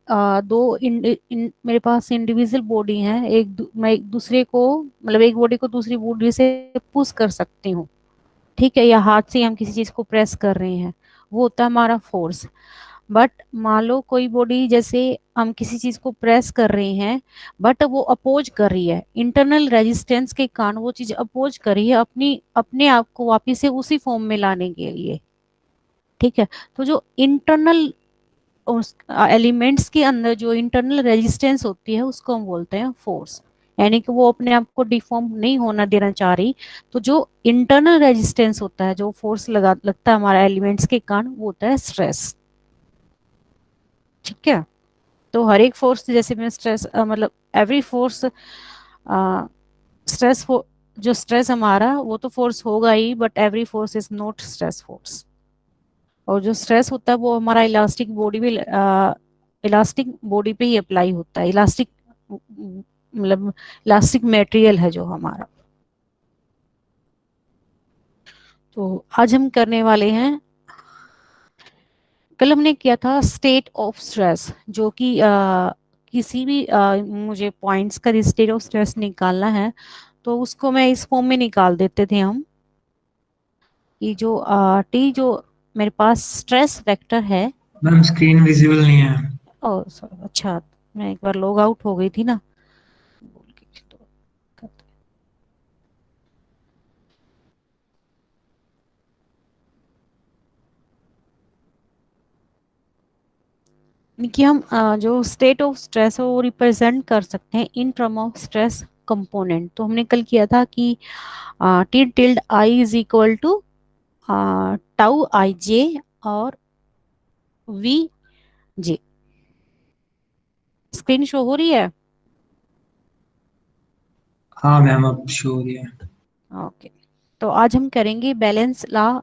मेरे पास individual body है, मैं एक दूसरे को, मतलब एक बॉडी को दूसरी बॉडी से पुश कर सकती हूँ, ठीक है, या हाथ से हम किसी चीज को प्रेस कर रहे हैं, वो होता है हमारा फोर्स। बट मान लो कोई बॉडी, जैसे हम किसी चीज को प्रेस कर रहे हैं, बट वो अपोज कर रही है, इंटरनल रेजिस्टेंस के कारण वो चीज अपोज कर रही है अपनी अपने आप को वापिस से उसी फॉर्म में लाने के लिए, ठीक है। तो जो इंटरनल उस एलिमेंट्स के अंदर जो इंटरनल रेजिस्टेंस होती है उसको हम बोलते हैं फोर्स, यानी कि वो अपने आप को डिफॉर्म नहीं होना देना चाह रही। तो जो इंटरनल रेजिस्टेंस होता है, जो फोर्स लगता है हमारा एलिमेंट्स के कारण, वो होता है स्ट्रेस, ठीक है। तो हर एक फोर्स, जैसे मैं स्ट्रेस मतलब एवरी फोर्स स्ट्रेस, जो स्ट्रेस हमारा वो तो फोर्स होगा ही, but every force is not stress force. और जो स्ट्रेस होता है वो हमारा इलास्टिक बॉडी पे ही अप्लाई होता है, इलास्टिक मतलब इलास्टिक मटेरियल है जो हमारा। तो आज हम करने वाले हैं, कल हमने किया था स्टेट ऑफ स्ट्रेस, जो कि किसी भी मुझे पॉइंट्स का स्टेट ऑफ स्ट्रेस निकालना है, तो उसको मैं इस फॉर्म में निकाल देते थे हम, कि जो टी जो मेरे पास स्ट्रेस वेक्टर है। मैम स्क्रीन विजिबल नहीं है। और अच्छा, मैं एक बार लॉग आउट हो गई थी ना, बोल के तो करते हैं। कि हम जो स्टेट ऑफ स्ट्रेस है वो रिप्रेजेंट कर सकते हैं in term of stress component. तो हमने कल किया था कि T tilde I is equal to tau I J और वी जे। स्क्रीन शो हो रही है? हाँ मैम अब शो हो रही है। ओके। तो आज हम करेंगे बैलेंस लॉ,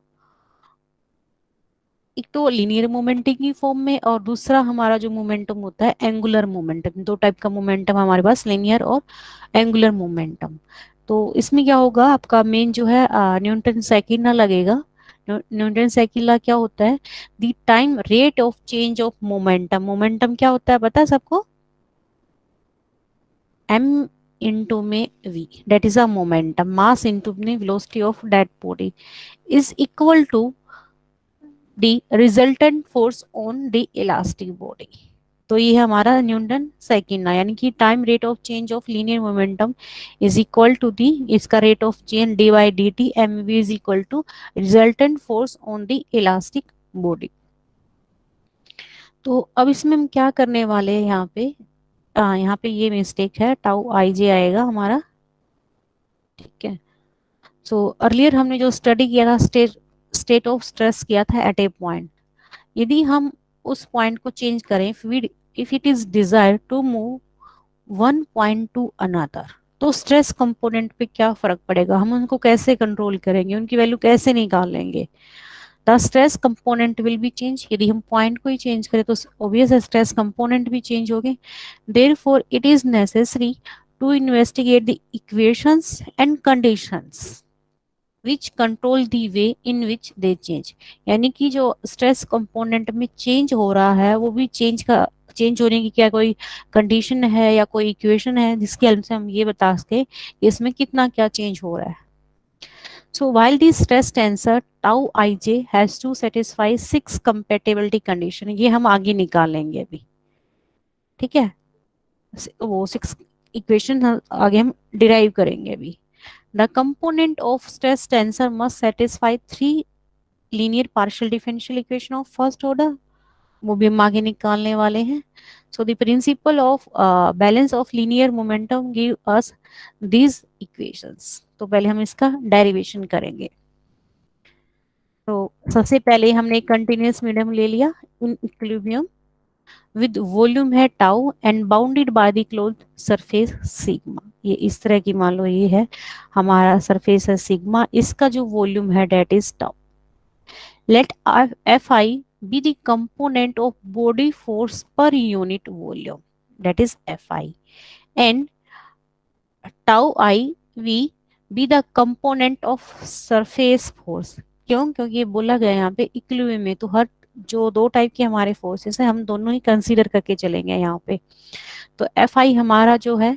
एक तो लीनियर मोमेंटम की फॉर्म में, और दूसरा हमारा जो मोमेंटम होता है एंगुलर मोमेंटम। दो टाइप का मोमेंटम हमारे पास, लीनियर और एंगुलर मोमेंटम। तो इसमें क्या होगा, आपका मेन जो है न्यूटन सेकंड लगेगा। न्यूटन सेकंड लॉ क्या होता है, the time rate of change of momentum. Momentum क्या होता है पता है सबको, m इंटू में v, that is a momentum, mass into में velocity of that body, is equal to the resultant force on the elastic body. तो ये है हमारा न्यूटन सेकंड लॉ, यानी कि time rate of change of linear momentum is equal to the इसका rate of change D by D T, M V is equal to resultant force on the elastic body. तो अब इसमें हम क्या करने वाले हैं यहाँ पे, यहाँ पे ये मिस्टेक है, टाउ आई जे आएगा हमारा, ठीक है। सो अर्लियर हमने जो स्टडी किया था, स्टेट ऑफ स्ट्रेस किया था एट ए पॉइंट। यदि हम उस पॉइंट को चेंज करें, if it is desire to move one point to another, तो स्ट्रेस कंपोनेंट पे क्या फर्क पड़ेगा, हम उनको कैसे कंट्रोल करेंगे, उनकी वैल्यू कैसे निकालेंगे। The stress component will be change, यदि हम पॉइंट को ही चेंज करें तो ऑब्वियस है स्ट्रेस कंपोनेंट भी चेंज हो गए। Therefore it is necessary to investigate the equations and conditions which control the way in which they change. यानी कि जो स्ट्रेस कंपोनेंट में चेंज हो रहा है, वो भी चेंज होने की क्या कोई कंडीशन है या कोई इक्वेशन है जिसकी हेल्प से हम ये बता सके कि इसमें कितना क्या चेंज हो रहा है। So while the stress tensor tau I J has to satisfy 6 compatibility condition, ये हम आगे निकालेंगे अभी, ठीक है। वो 6 इक्वेशन आगे हम डिराइव करेंगे अभी। The component of stress tensor must satisfy three linear partial differential equation of first order, वो भी हम आगे निकालने वाले हैं। So the principle of balance of linear momentum give us these equations। तो पहले हम इसका डेरिवेशन करेंगे। तो सबसे पहले हमने कंटिन्यूअस मीडियम ले लिया इन इक्विलिब्रियम विद वॉल्यूम है tau and bounded by the closed surface sigma. ये इस तरह की मान लो ये है हमारा सरफेस है सिग्मा, इसका जो वॉल्यूम है that is tau. Let F I be the component of body force per unit volume, that is F I, and tau I V be the component of surface force. क्यों? क्योंकि ये बोला गया यहाँ पे इक्विलिब्रियम में, तो हर जो दो टाइप के हमारे फोर्सेस हैं हम दोनों ही कंसीडर करके चलेंगे यहाँ पे। तो एफ आई हमारा जो है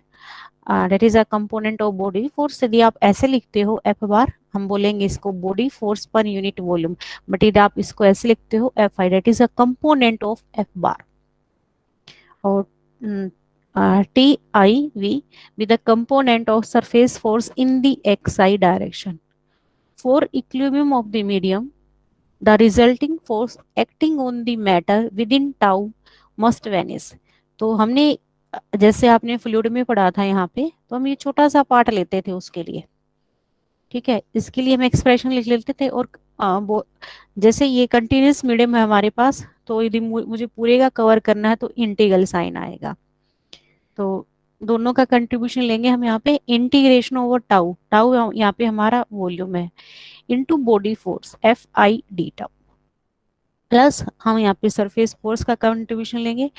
that is a component of body force. यदि आप ऐसे लिखते हो एफ बार, हम बोलेंगे इसको body force per unit volume, but यदि आप इसको ऐसे लिखते हो F I that is a component of F bar. और T I V with the component of surface force in the xi direction. For equilibrium of the medium, the resulting force acting on the matter within tau must vanish. तो हमने जैसे आपने fluid में पढ़ा था यहाँ पे, तो हम ये छोटा सा पार्ट लेते थे उसके लिए, ठीक है, इसके लिए हम एक्सप्रेशन लिख लेते थे। और जैसे ये कंटिन्यूस मीडियम है हमारे पास, तो यदि मुझे पूरे का कवर करना है तो इंटीग्रल साइन आएगा। तो दोनों का कंट्रीब्यूशन लेंगे हम यहाँ पे, इंटीग्रेशन ओवर टाउ, टाउ यहाँ पे हमारा वॉल्यूम है, into body force F I D tau, plus हम यहाँ पे सरफेस फोर्स का कंट्रीब्यूशन लेंगे,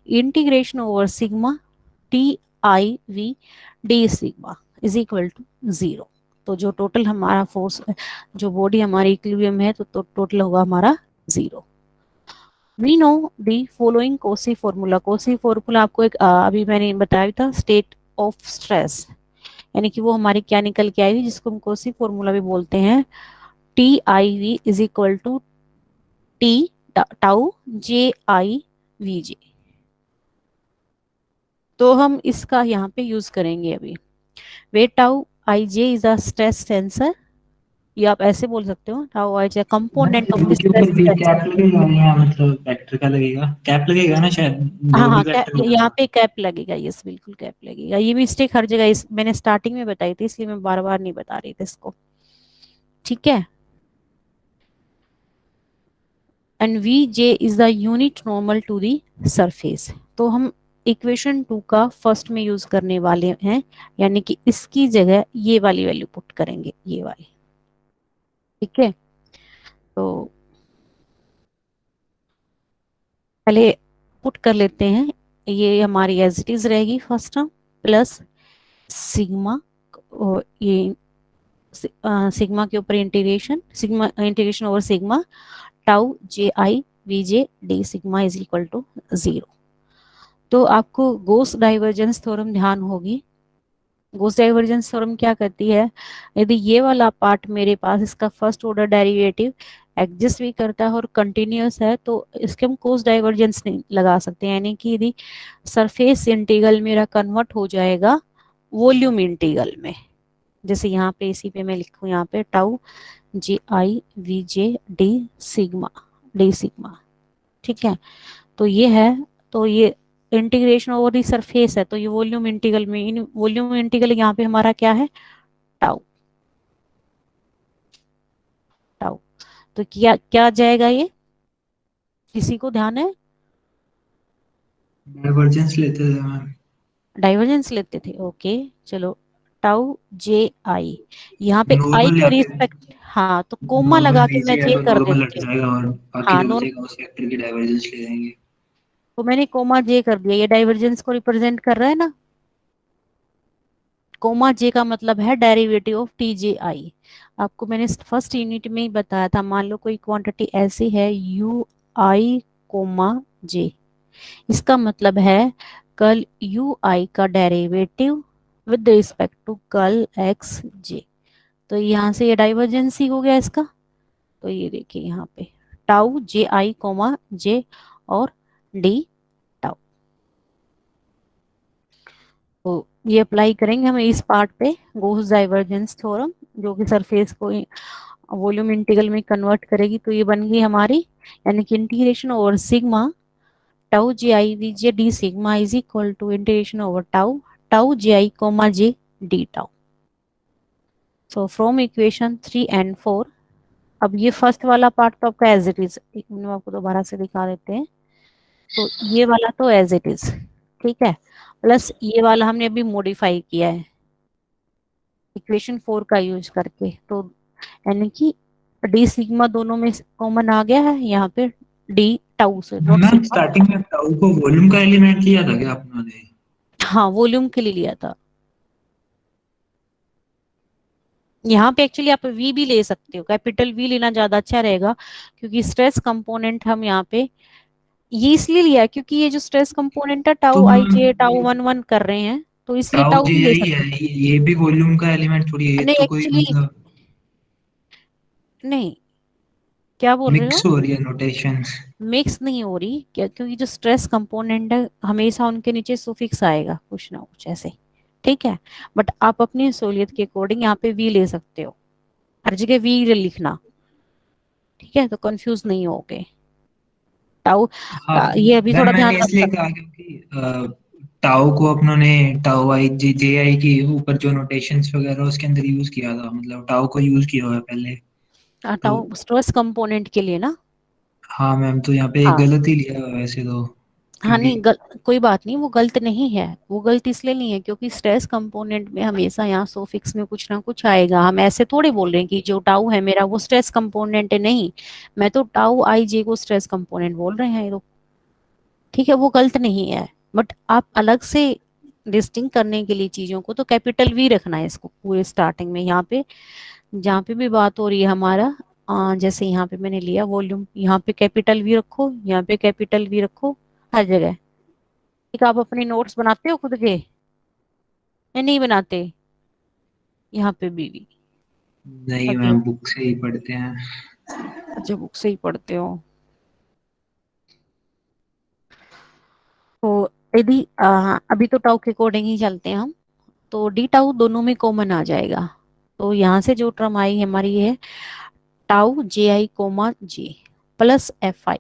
integration over sigma T I V D sigma is equal to 0। तो जो टोटल हमारा फोर्स, जो बॉडी हमारी इक्विलिब्रियम है, तो टोटल होगा हमारा 0। We know the following Cauchy formula. Cauchy formula आपको एक अभी मैंने बताया था, स्टेट ऑफ स्ट्रेस, यानी कि वो हमारी क्या निकल के आई हुई, जिसको हम कोसी फॉर्मूला भी बोलते हैं, T I V is equal to T tau J I V J. तो हम इसका यहाँ पे यूज करेंगे अभी। Where tau I J is a stress tensor, ये आप ऐसे बोल सकते हो, tau I J component of the के स्ट्रेस ऊपर भी टेंसर। कैप लगेगा या मतलब वेक्टर का लगेगा? कैप लगेगा ना शायद, हाँ दो भी हाँ, वेक्टर होगा यहाँ ना। पे कैप लगेगा, यस बिल्कुल कैप लगेगा। ये मिस्टेक हर जगह, इस मैंने स्टार्टिंग में बताई थी, इसलिए मैं बार बार नहीं बता रही थी इसको, ठीक है। And V J is the unit normal to the surface. तो हम इक्वेशन 2 का फर्स्ट में यूज करने वाले हैं, यानी कि इसकी जगह ये वाली वैल्यू पुट करेंगे, ये वाली, ठीक है। तो पहले पुट कर लेते हैं, ये हमारी एज इट इज रहेगी फर्स्ट टर्म, प्लस सिग्मा, और ये सिग्मा के ऊपर integration, sigma integration over sigma tau J I V J D sigma is equal to 0। तो आपको गॉस डाइवर्जेंस थ्योरम ध्यान होगी। गॉस डाइवर्जेंस थ्योरम क्या करती है, यदि ये वाला पार्ट मेरे पास, इसका फर्स्ट ऑर्डर डेरिवेटिव एग्जिस्ट भी करता है और कंटिन्यूअस है, तो इसके हम गॉस डाइवर्जेंस नहीं लगा सकते, यानी कि यदि सरफेस इंटीग्रल मेरा कन्वर्ट हो जाएगा वॉल्यूम इंटीग्रल में, जैसे यहाँ पे इसी पे मैं लिखूँ, यहाँ पे tau G I V J D sigma, ठीक है। तो ये है, तो ये इंटीग्रेशन ओवर दी सरफेस है, तो ये वॉल्यूम इंटीग्रल में, इन वॉल्यूम इंटीग्रल यहाँ पे हमारा क्या है, टाउ, टाउ। तो क्या क्या जाएगा ये, किसी को ध्यान है? डाइवर्जेंस लेते थे मैम। डाइवर्जेंस लेते थे, ओके चलो। टाउ जे आई, यहाँ पे आई नॉर्मल के या फिर रिस्पेक्ट, हाँ तो कोमा नॉर्मल लगा के मैं वीजे है जे तो कर नॉर्मल हट देती हूँ। जाएगा और बाकी हाँ जो नॉर्मल, बचेगा उस वेक्टर की डाइवर्जेंस ले जाएंगे। तो मैंने कोमा जे कर दिया, ये डाइवर्जेंस को रिप्रेजेंट कर रहा है ना। कोमा जे का मतलब है डेरिवेटिव ऑफ टी जे आई। आपको मैंने फर्स्ट यूनिट में ही बताया था, मान लो कोई क्वांटिटी ऐसी है यू आई कोमा जे, इसका मतलब है कर्ल यू आई का derivative with respect to curl x J. तो यहाँ से ये डाइवर्जेंसी हो गया इसका। तो ये देखिए यहाँ पे टाउ जे आई कोमा जे और डी टाउ। तो ये अप्लाई करेंगे हम इस पार्ट पे गॉस डाइवर्जेंस थ्योरम, जो कि सरफेस को वॉल्यूम इंटीग्रल में कन्वर्ट करेगी। तो ये बन गई हमारी, यानी कि integration over sigma tau J I V J D sigma is equal to integration over tau tau J I comma J D tau. So from equation 3 and 4, अब ये फर्स्ट वाला पार्ट तो आपका एज इट इज, एक minute आपको दोबारा से दिखा देते हैं। तो ये वाला तो एज इट इज, ठीक है, प्लस ये वाला हमने अभी मॉडिफाई किया है इक्वेशन 4 का यूज करके। तो यानी कि डी सिग्मा दोनों में कॉमन आ गया है यहाँ पे, डी टाउ से डॉट मैम सिग्मा। स्टार्टिंग में टाउ को वॉल्यूम का एलिमेंट लिया था क्या आपने? हाँ वॉल्यूम के लिए लिया था, यहाँ पे एक्चुअली आप वी भी ले सकते हो, कैपिटल वी लेना ज्यादा अच्छा रहेगा, क्योंकि स्ट्रेस कंपोनेंट हम यहाँ पे ये इसलिए लिया है, क्योंकि ये जो स्ट्रेस कंपोनेंट है तो टाउ आई मैम जे टाउ ये वन वन कर रहे हैं, तो इसलिए टाउ टाउ जे भी ले आई सकते है, ये भी वॉल्यूम का एलिमेंट थोड़ी है, हैं। ये नहीं तो कोई एक्चुअली मतलब नहीं, क्या बोल रहे मिक्स हो? हो रही है नोटेशन। मिक्स नहीं हो रही क्या, क्योंकि जो स्ट्रेस कंपोनेंट है हमेशा उनके नीचे सुफिक्स आएगा कुछ ना कुछ ऐसे। ठीक है, बट आप अपनी सहूलियत के अकॉर्डिंग यहाँ पे वी ले सकते हो, हर जगह वी लिखना। ठीक है, तो कंफ्यूज नहीं होगे। टाउ हाँ ये अभी मैम, थोड़ा ध्यान मैंने इसलिए रखना। कहा क्योंकि टाउ को अपनों ने टाउ आई जे जे आई के ऊपर जो नोटेशंस वगैरह उसके अंदर यूज किया था, मतलब टाउ को यूज किया हुआ है पहले। तो टाउ स्ट्रेस कंपोनेंट के लिए ना। हाँ मैम, तो यहाँ पे एक हाँ गलत ही लिया हुआ है वैसे तो, हाँ, क्योंकि नहीं कोई बात नहीं, वो गलत नहीं है। वो गलत इसलिए नहीं है क्योंकि स्ट्रेस कंपोनेंट में हमेशा यहाँ सोफिक्स में कुछ ना कुछ आएगा। हम ऐसे थोड़े बोल रहे हैं कि जो टाउ है मेरा वो स्ट्रेस कंपोनेंट है, नहीं। मैं तो टाउ आई जे को स्ट्रेस कंपोनेंट बोल रहे हैं ये तो। ठीक है, वो गलत नहीं है, बट आप अलग से डिस्टिंग करने के लिए चीजों को तो कैपिटल वी रखना है इसको पूरे स्टार्टिंग में। यहाँ पे जहाँ पे भी बात हो रही है हमारा, जैसे यहाँ पे मैंने लिया वॉल्यूम, यहाँ पे कैपिटल वी रखो, यहाँ पे कैपिटल वी रखो, हर जगह। ठीक है, आप अपने नोट्स बनाते हो खुद के या नहीं बनाते? यहाँ पे भी नहीं ओके, मैम, बुक से ही पढ़ते हैं। अच्छा बुक से ही पढ़ते हो। तो यदि अभी तो टाउ के अकॉर्डिंग ही चलते हैं हम, तो डी टाउ दोनों में कॉमन आ जाएगा। तो यहाँ से जो टर्म आई हमारी ये है tau J I comma J plus F I.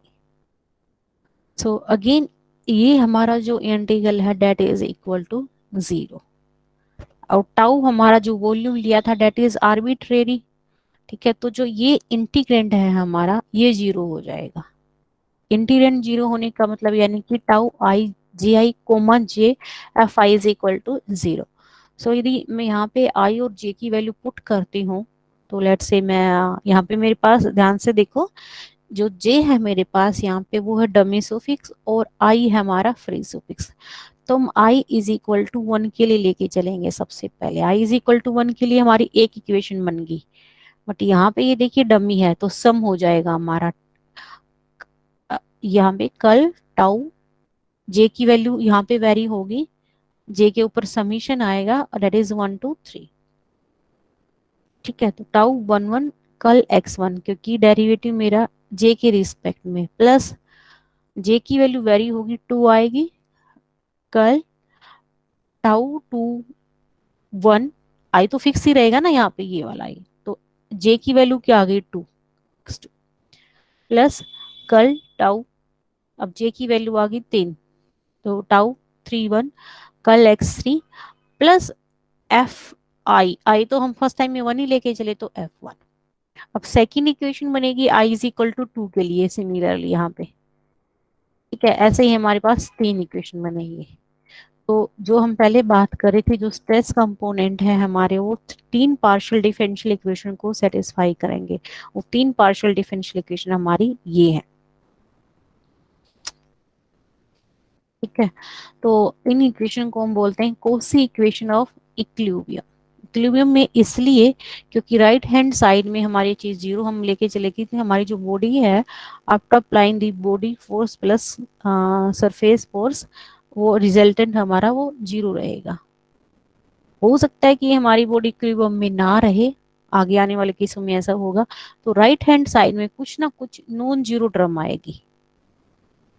So again ये हमारा जो इंटीग्रल है that is equal to zero. और टाउ हमारा जो वॉल्यूम लिया था डेट इज आर्बिट्रेरी। ठीक है, तो जो ये इंटीग्रेंड है हमारा ये जीरो हो जाएगा। इंटीग्रेंड जीरो होने का मतलब यानी कि tau I J I comma J F I is equal to zero. So यदि मैं यहाँ पे आई और जे की वैल्यू पुट करती हूँ, तो लेट से मैं यहाँ पे मेरे पास ध्यान से देखो, जो जे है मेरे पास यहाँ पे वो है डमी सुफिक्स और आई है हमारा फ्री सुफिक्स। तो हम आई इज इक्वल टू वन के लिए लेके चलेंगे। सबसे पहले आई इज इक्वल टू वन के लिए हमारी एक इक्वेशन बन गई, बट यहाँ पे ये देखिए डमी है तो सम हो जाएगा हमारा। यहाँ पे कल टाउ जे की वैल्यू यहाँ पे वेरी होगी, जे के ऊपर समीशन आएगा that is one two three. ठीक है, तो tau one one curl x one, क्योंकि डेरिवेटिव मेरा जे के रिस्पेक्ट में, प्लस जे की वैल्यू वेरी होगी टू आएगी, कल टाउ टू वन। आई तो फिक्स ही रहेगा ना यहाँ पे ये वाला आई, तो जे की वैल्यू क्या आ गई टू, प्लस कल टाउ, अब जे की वैल्यू आ गई तीन, तो tau three one curl X three, plus F I. आई तो हम फर्स्ट टाइम में वन ही लेके चले तो एफ वन। अब सेकेंड इक्वेशन बनेगी I is equal to two के लिए सिमिलरली यहाँ पे। ठीक है, ऐसे ही हमारे पास तीन इक्वेशन बनेगी। तो जो हम पहले बात कर रहे थे जो स्ट्रेस कंपोनेंट है हमारे, वो तीन पार्शियल डिफरेंशियल इक्वेशन को सेटिस्फाई करेंगे। वो तीन पार्शियल डिफरेंशियल इक्वेशन हमारी ये है। ठीक है, तो इन इक्वेशन को हम बोलते हैं Kosi equation of equilibrium. Equilibrium में इसलिए क्योंकि राइट हैंड साइड में हमारी चीज जीरो हम लेके चले गए थे। हमारी जो बॉडी है after applying the body force plus surface force, वो रिजल्टेंट हमारा वो जीरो रहेगा। हो सकता है कि हमारी बॉडी इक्विलिब्रियम में ना रहे, आगे आने वाले केसों में ऐसा होगा, तो राइट हैंड साइड में कुछ ना कुछ नॉन जीरो टर्म आएगी।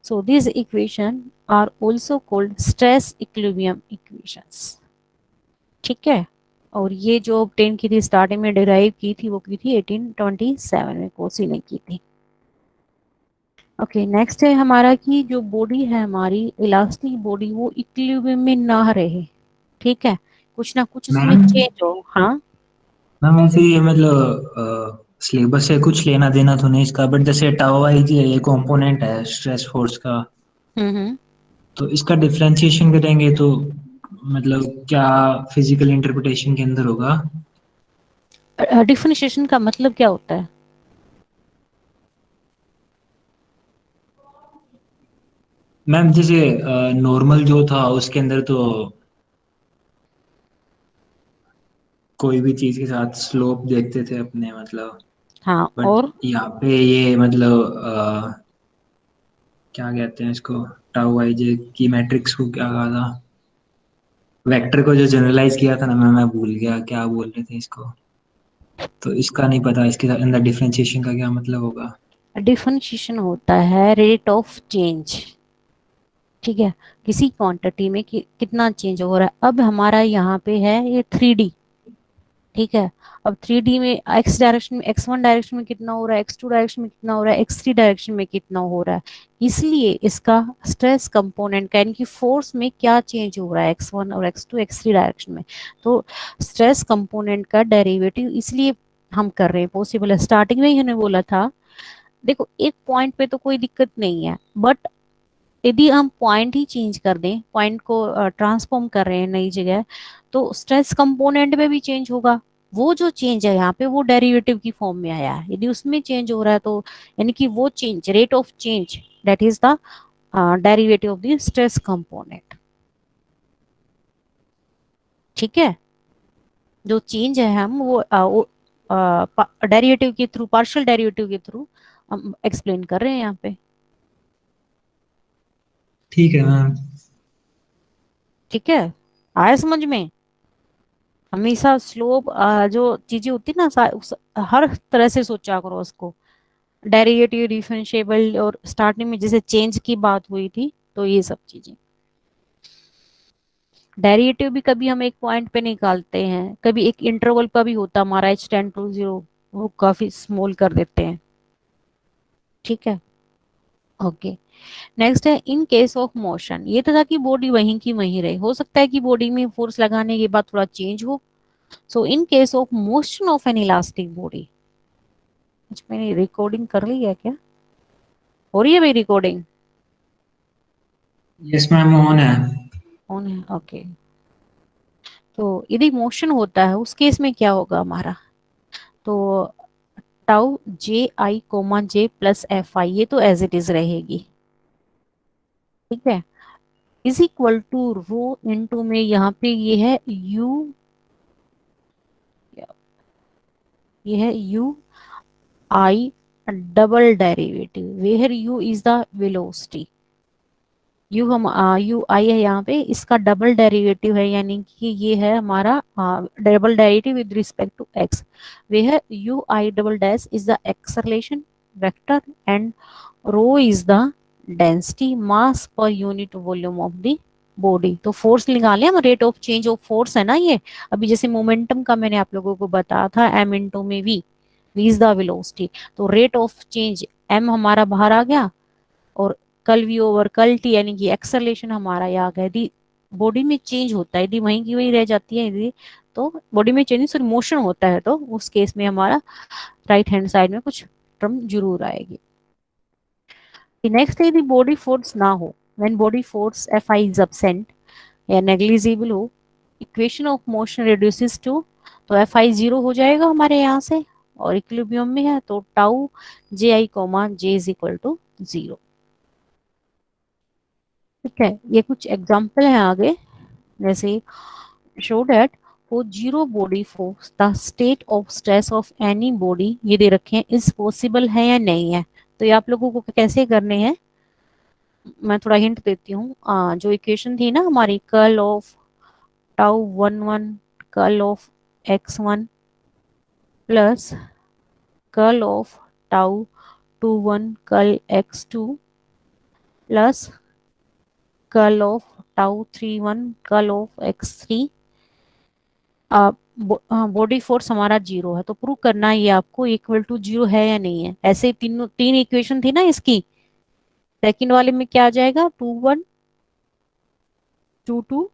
So these equations are also called stress equilibrium equations. ठीक है, और ये जो ऑब्टेन की थी स्टार्टिंग में डिराइव की थी वो की थी 1827 में, कोसी ने की थी। ओके, नेक्स्ट है हमारा कि जो बॉडी है हमारी इलास्टिक बॉडी वो इक्विलिब्रियम में ना रहे। ठीक है, कुछ ना कुछ उसमें मैम चेंज हो। हाँ। मैम वैसे ये मतलब सिलेबस से कुछ लेना देना तो नहीं इसका, बट जैसे टाउ आई जी ये कंपोनेंट है स्ट्रेस फोर्स का, हम्म। तो इसका डिफरेंशिएशन करेंगे तो मतलब क्या फिजिकल इंटरप्रिटेशन के अंदर होगा? डिफरेंशिएशन का मतलब क्या होता है? मैम जैसे नॉर्मल जो था उसके अंदर तो कोई भी चीज के साथ स्लोप देखते थे अपने, मतलब। हाँ बट और यहाँ पे ये मतलब क्या कहते हैं इसको, टाउ आई जे की मैट्रिक्स को क्या कहा था, वेक्टर को जो जनरलाइज किया था ना, मैं भूल गया क्या बोल रहे थे इसको। तो इसका नहीं पता इसके अंदर डिफरेंशिएशन का क्या मतलब होगा। डिफरेंशिएशन होता है रेट ऑफ चेंज। ठीक है, किसी क्वांटिटी में कितना चेंज हो रहा है। अब हमारा यहाँ पे है ये 3D। ठीक है, अब 3D में एक्स डायरेक्शन में, x1 डायरेक्शन में कितना हो रहा है, x2 डायरेक्शन में कितना हो रहा है, x3 डायरेक्शन में कितना हो रहा है। इसलिए इसका स्ट्रेस कंपोनेंट का यानी कि फोर्स में क्या चेंज हो रहा है x1 और x2 x3 डायरेक्शन में। तो स्ट्रेस कंपोनेंट का डेरिवेटिव इसलिए हम कर रहे हैं पॉसिबल है। स्टार्टिंग में ही हमने बोला था, देखो एक पॉइंट पे तो कोई दिक्कत नहीं है, बट यदि हम पॉइंट ही चेंज कर दें, पॉइंट को ट्रांसफॉर्म कर रहे हैं नई जगह, तो स्ट्रेस कंपोनेंट में भी चेंज होगा। वो जो चेंज है यहाँ पे वो डेरिवेटिव की फॉर्म में आया है। यदि उसमें चेंज हो रहा है तो यानी कि वो change rate of change that is the derivative of the stress component. ठीक है, जो चेंज है हम वो डेरिवेटिव के थ्रू, पार्शियल डेरिवेटिव के थ्रू हम एक्सप्लेन कर रहे हैं यहाँ पे। ठीक है मैम। ठीक है, आया समझ में। हमेशा स्लोप जो चीजें होती है ना हर तरह से सोचा करो उसको। डेरिवेटिव, डिफरेंशिएबल, और स्टार्टिंग में जैसे चेंज की बात हुई थी, तो ये सब चीजें। डेरिवेटिव भी कभी हम एक पॉइंट पे निकालते हैं, कभी एक इंटरवल का भी होता है हमारा h टेंड टू 0, वो काफी स्मॉल कर देते हैं। ठीक है, ओके। नेक्स्ट है इन केस ऑफ मोशन। ये तो था कि बॉडी वहीं की वहीं रहे, हो सकता है कि बॉडी में फोर्स लगाने के बाद थोड़ा चेंज हो। So in case of motion of an elastic body. मैंने रिकॉर्डिंग कर ली है क्या? हो रही है भाई रिकॉर्डिंग? यस मैम, ऑन है। ऑन है, ओके। तो यदि मोशन होता है उस केस में क्या होगा हमारा, तो टाउ Ji, J+Fi, ये तो एज इट इज रहेगी। ठीक है, is equal to rho into में यहाँ पे ये है u, ये है u I double derivative, where u is the velocity. U हम यू आई है यहाँ पे, इसका डबल डेरिवेटिव है, यानी कि ये है हमारा double derivative with respect to X. Where है U I double dash is the acceleration vector, and rho is the density mass per unit volume of the body. तो फोर्स निकाले हम, rate of change of force है ना ये। अभी जैसे momentum का मैंने आप लोगों को बताया था, एम इंटू में v, v is the velocity. तो रेट ऑफ चेंज एम हमारा बाहर आ गया, और कल वी ओवर कल टी यानी कि एक्सेलरेशन हमारा ये आ गया। यदि बॉडी में चेंज होता है, यदि वहीं की वहीं रह जाती है, यदि तो बॉडी में चेंज सॉरी मोशन होता है, तो उस केस में हमारा राइट हैंड साइड में कुछ टर्म जरूर आएगी। नेक्स्ट है यदि बॉडी फोर्स ना हो, when body force F I is absent या नेग्लिजिबल हो, equation of motion reduces to, तो एफ आई 0 हो जाएगा हमारे यहाँ से, और इक्विलिब्रियम में है तो tau J I comma j is equal to 0। ठीक है, ये कुछ एग्जाम्पल है आगे, जैसे show that for zero body force the state of stress of any body, ये दे रखे हैं, इज पॉसिबल है या नहीं है। तो ये आप लोगों को कैसे करने हैं, मैं थोड़ा हिंट देती हूँ। जो इक्वेशन थी ना हमारी, curl of tau 1 1 curl of x1 plus curl of tau 2 1 curl x2 plus curl of tau 3 1 curl of x3। Body force हमारा 0 है, तो प्रूव करना है ये आपको इक्वल टू 0 है या नहीं है। ऐसे तीनों तीन इक्वेशन थी ना इसकी, सेकंड वाले में क्या आ जाएगा, 2 1 2 2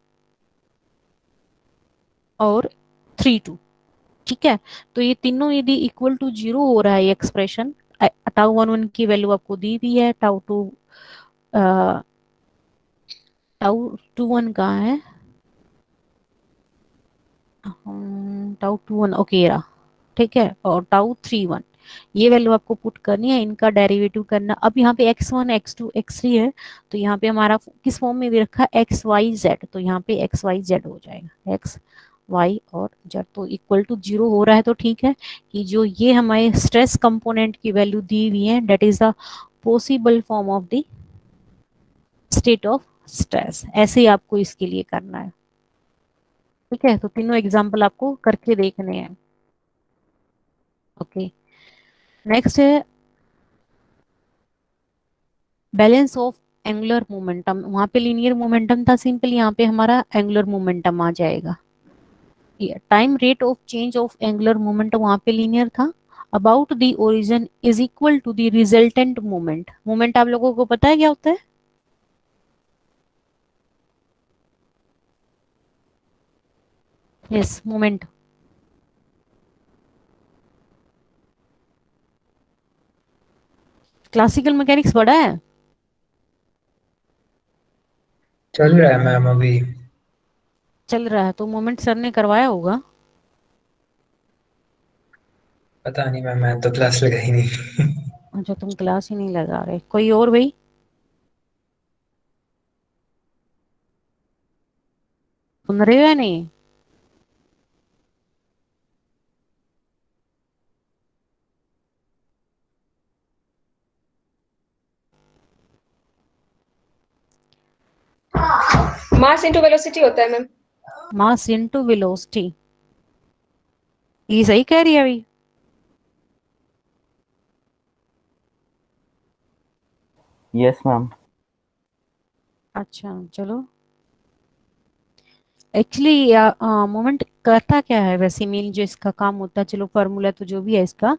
और 3 2। ठीक है, तो ये तीनों यदि इक्वल टू 0 हो रहा है, ये एक्सप्रेशन, टाउ 1 1 की वैल्यू आपको दी हुई है, टाउ 2 1 कहाँ है, टाउ 2 1 ओके रहा। ठीक है, और टाउ 3 1, ये वैल्यू आपको पुट करनी है, इनका डेरिवेटिव करना। अब यहाँ पे x1 x2 x3 है, तो यहाँ पे हमारा किस फॉर्म में भी रखा है, XYZ, तो यहाँ पे XYZ हो जाएगा, वाई और जेड। तो इक्वल टू 0 हो रहा है तो ठीक है, कि जो ये हमारे स्ट्रेस कंपोनेंट की वैल्यू दी हुई है that is the possible form of the state of stress. ऐसे ही आपको इसके लिए करना है। ठीक है, तो तीनों एग्जाम्पल आपको करके देखने हैं। ओके, नेक्स्ट है बैलेंस ऑफ एंगुलर मोमेंटम। वहां पे लीनियर मोमेंटम था सिंपल, यहाँ पे हमारा एंगुलर मोमेंटम आ जाएगा। Time rate of change of angular momentum वहां पे लीनियर था। About the origin is equal to the resultant moment. Moment आप लोगों को पता है क्या होता है? Yes, moment. क्लासिकल मैकेनिक्स पढ़ा है? चल रहा है मैम अभी। चल रहा है तो मोमेंट सर ने करवाया होगा। पता नहीं मैम, मैं तो क्लास लगा ही नहीं। अच्छा, तुम क्लास ही नहीं लगा रहे। कोई और भाई? सुन रहे हो या नहीं? मास इनटू वेलोसिटी होता है मैम। मास इनटू वेलोसिटी, ये सही कह रही है अभी? Yes ma'am. अच्छा चलो, एक्चुअली मोमेंट करता क्या है वैसे, मेन जो इसका काम होता है, चलो फार्मूला तो जो भी है इसका,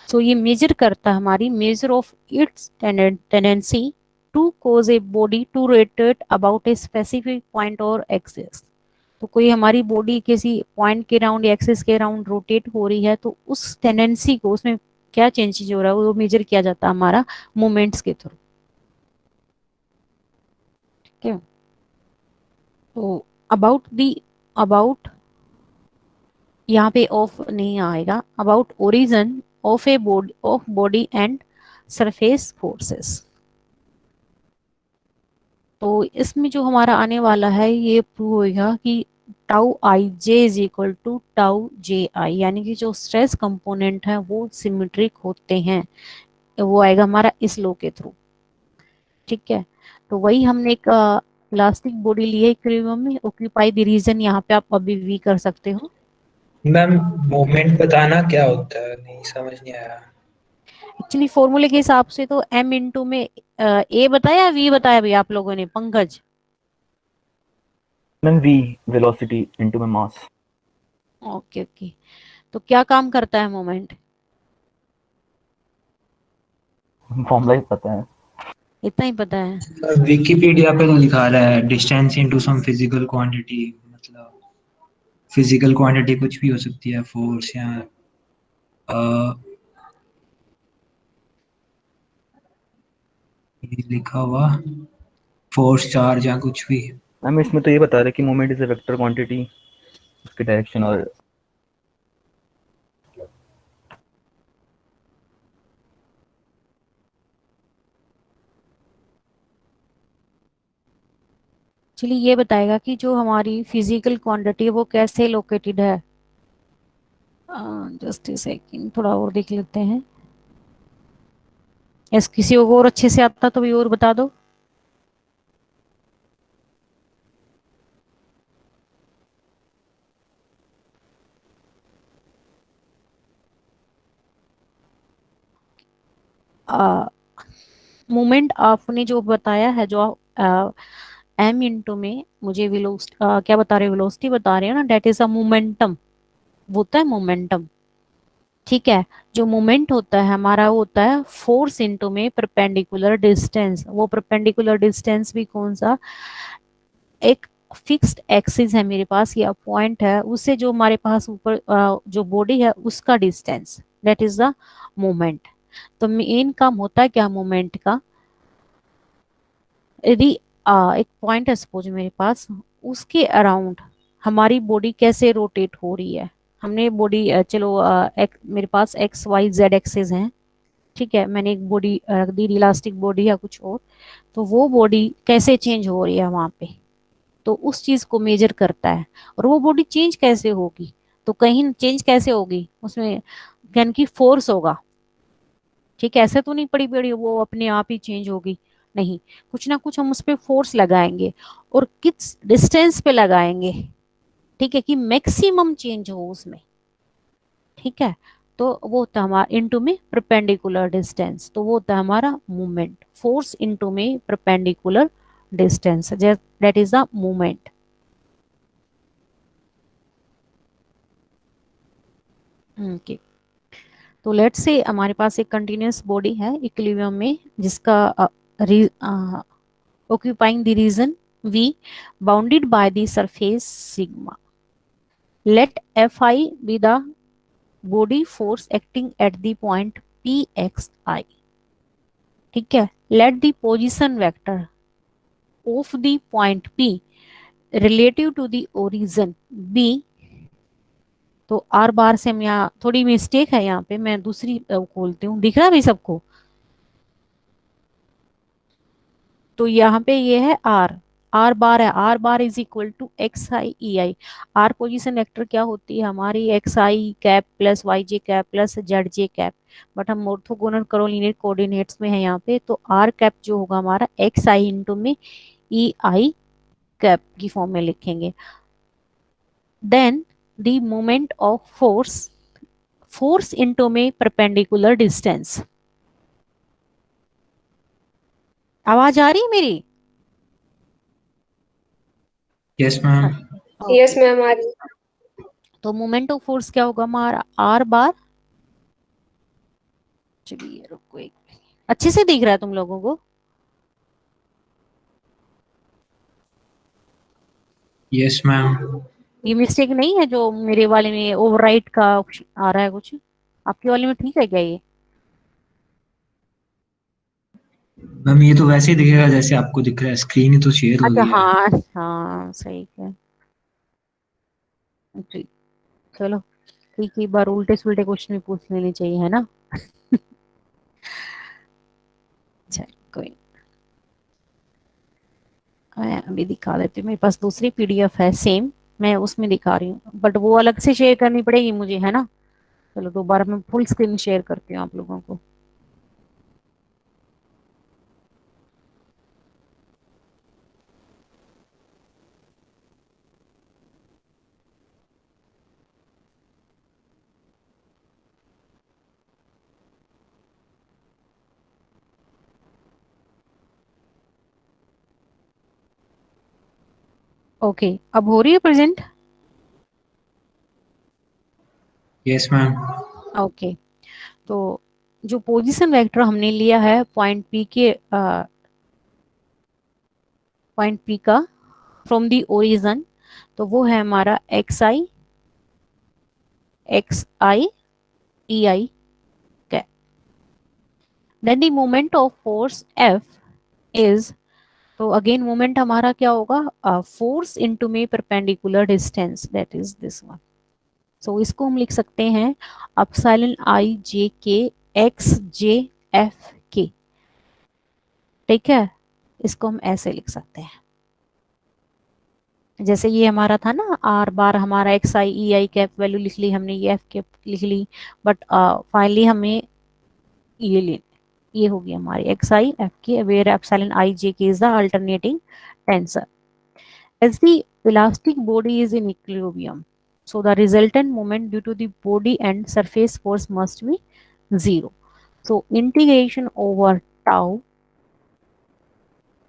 सो ये मेजर करता है हमारी measure of its tendency to cause a body to rotate about a specific point और एक्सिस। तो कोई हमारी बॉडी किसी पॉइंट के राउंड या एक्सिस के राउंड रोटेट हो रही है तो उस टेंडेंसी को, उसमें क्या चेंजेस हो रहा है वो मेजर किया जाता है हमारा मोमेंट्स के थ्रू। ठीक है, तो अबाउट यहाँ पे ऑफ नहीं आएगा, about origin of a body of body and surface forces. तो इसमें जो हमारा आने वाला है ये प्रूव होगा कि tau I J is equal to tau J I, यानी कि जो स्ट्रेस कंपोनेंट है वो सिमेट्रिक होते हैं। वो आएगा हमारा इस लो के थ्रू। ठीक है, तो वही हमने एक इलास्टिक बॉडी ली है इक्विलिब्रियम में, ऑक्यूपाई द रीजन, यहाँ पे आप अभी भी कर सकते हो। मैम मूवमेंट बताना क्या होता है, नहीं समझ नहीं आया। एक्चुअली फॉर्मूले के हिसाब से तो m इंटू में ए बताया वी बताया भाई आप लोगों ने, Pankaj? Ma'am v velocity into में मास। ओके ओके, तो क्या काम करता है मोमेंट? फॉर्मूला ही पता है। इतना ही पता है? विकिपीडिया पे तो लिखा रहा है distance into some physical quantity, मतलब फिजिकल क्वांटिटी कुछ भी हो सकती है, फोर्स या अ, ये लिखा हुआ फोर्स चार्ज या कुछ भी। मैम इसमें तो ये बता रहे कि moment is a vector quantity, उसकी डायरेक्शन और चलिए ये बताएगा कि जो हमारी फिजिकल क्वांटिटी है वो कैसे लोकेटेड है। जस्ट ए सेकंड, थोड़ा और देख लेते हैं। यस, किसी को और अच्छे से आता तो भी और बता दो। मोमेंट आपने जो बताया है, जो एम इंटू में मुझे वेलोसिटी क्या बता रहे हो, वेलोसिटी बता रहे हो ना, डेट इज अ मोमेंटम। वो होता है मोमेंटम। ठीक है, जो मोमेंट होता है हमारा वो होता है फोर्स इंटू में परपेंडिकुलर डिस्टेंस। वो परपेंडिकुलर डिस्टेंस भी कौन सा, एक फिक्स्ड एक्सिस है मेरे पास या पॉइंट है, उससे जो हमारे पास ऊपर जो बॉडी है उसका distance, that is the moment. तो मेन काम होता है क्या मोमेंट का, यदि एक पॉइंट है सपोज मेरे पास, उसके अराउंड हमारी बॉडी कैसे रोटेट हो रही है। हमने बॉडी चलो मेरे पास एक्स वाई जेड एक्सेस हैं। ठीक है, मैंने एक बॉडी रख दी, इलास्टिक बॉडी या कुछ और, तो वो बॉडी कैसे चेंज हो रही है वहां पे। तो उस चीज को मेजर करता है। और वो बॉडी चेंज कैसे होगी, तो कहीं चेंज कैसे होगी उसमें, यानी कि फोर्स होगा। ठीक है, ऐसे तो नहीं पड़ी पड़ी वो अपने आप ही चेंज होगी, नहीं, कुछ ना कुछ हम उस पर फोर्स लगाएंगे, और किस डिस्टेंस पे लगाएंगे, ठीक है, कि मैक्सिमम चेंज हो उसमें। ठीक है, तो वो होता है हमारा इनटू में परपेंडिकुलर डिस्टेंस, तो वो होता है हमारा मूवमेंट, फोर्स इनटू में perpendicular distance, that is the movement. Okay, तो लेट्स से हमारे पास एक कंटिन्यूअस बॉडी है इक्विलिब्रियम में, जिसका occupying the region V bounded by the surface sigma. Let Fi be the body force acting at the point Pxi. ठीक है, let the position vector of the point P relative to the origin B। तो are बार से हम यहाँ थोड़ी mistake है, यहाँ पे मैं दूसरी खोलती हूँ, दिख रहा है भाई सबको। तो यहाँ पे ये है आर, आर बार है, r bar is equal to x I E i. R position vector क्या होती है हमारी, x i cap plus y j cap plus z j cap, but हम ऑर्थोगोनल कोलिनियर कोऑर्डिनेट्स में है यहाँ पे, तो आर कैप जो होगा हमारा एक्स आई इंटू में ई आई कैप की फॉर्म में लिखेंगे। Then the moment of force, force into में परपेंडिकुलर डिस्टेंस। आवाज आ रही है मेरी? Yes ma'am. Yes okay, ma'am आ रही। तो मोमेंट ऑफ फोर्स क्या होगा हमारा आर बार, चलिए रुको एक, अच्छे से दिख रहा है तुम लोगों को? Yes ma'am. ये मिस्टेक नहीं है जो मेरे वाले में ओवरराइट का आ रहा है कुछ, आपके वाले में ठीक है क्या ये? मैम ये तो वैसे ही दिखेगा जैसे आपको दिख रहा है, स्क्रीन ही तो शेयर अच्छा, हुई है। हाँ हाँ सही है, ठीक, चलो ठीक है, एक बार उल्टे सुल्टे क्वेश्चन भी पूछ लेने चाहिए, है ना? चल कोई, मैं अभी दिखा देती हूँ, मेरे पास दूसरी पीडीएफ है सेम, मैं उसमें दिखा रही हूँ, बट वो अलग से शेयर करनी पड़ेगी मुझे, है ना? चलो दोबारा मैं फुल स्क्रीन शेयर करती हूँ आप लोगों को। ओके, अब हो रही है प्रेजेंट? Yes ma'am. ओके, तो जो पोजीशन वेक्टर हमने लिया है पॉइंट पी के, पॉइंट पी का फ्रॉम दी ओरिजन, तो वो है हमारा X I E I cap. Then the moment of force F is, तो अगेन मोमेंट हमारा क्या होगा, फोर्स इनटू में perpendicular distance, that is this one. So इसको हम लिख सकते हैं अपसाइलन आई जे के एक्स जे एफ के। ठीक है, इसको हम ऐसे लिख सकते हैं, जैसे ये हमारा था ना आर बार, हमारा X I E I cap value लिख ली हमने, ये एफ कैप लिख ली, बट फाइनली हमें ये ले, ये होगी हमारी एक्स आई एफ के, वेयर एप्सिलॉन आई जे के is the alternating tensor. As the elastic body is in equilibrium, so the resultant moment due to the body and surface force must be zero. So integration over tau